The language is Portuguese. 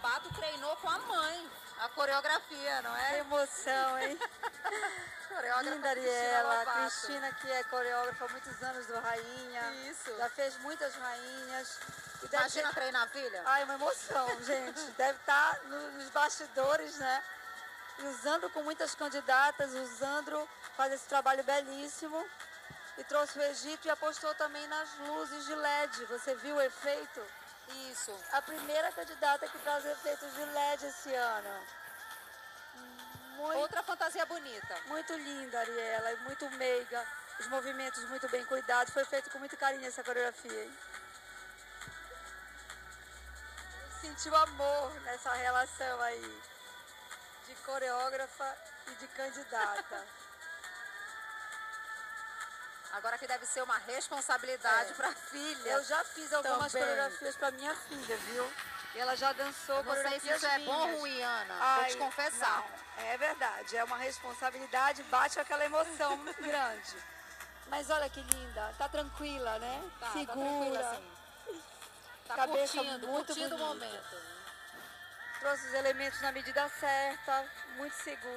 Lobato treinou com a mãe a coreografia, não é? Que emoção, hein? Linda Ariela, Cristina, que é coreógrafa há muitos anos do Rainha. Isso. Já fez muitas rainhas. E Imagina treinar a filha? Ai, uma emoção, gente. Deve estar nos bastidores, né? E usando com muitas candidatas, usando, faz esse trabalho belíssimo. E trouxe o Egito e apostou também nas luzes de LED. Você viu o efeito? Isso. A primeira candidata que traz efeitos de LED esse ano. Outra fantasia bonita. Muito linda, Ariela, e muito meiga. Os movimentos muito bem cuidados. Foi feito com muito carinho essa coreografia, hein? Sentiu amor nessa relação aí de coreógrafa e de candidata. Agora que deve ser uma responsabilidade para a filha. Eu já fiz algumas também. coreografias para minha filha, viu? E ela já dançou coreografias minhas. Não sei se isso é bom ou ruim, Ana. Ai, vou te confessar. Não, é verdade. É uma responsabilidade, bate aquela emoção grande. Mas olha que linda. Tá tranquila, né? Tá, segura. Tá tranquila, assim. Tá Cabeça curtindo muito o momento. Trouxe os elementos na medida certa, muito seguro.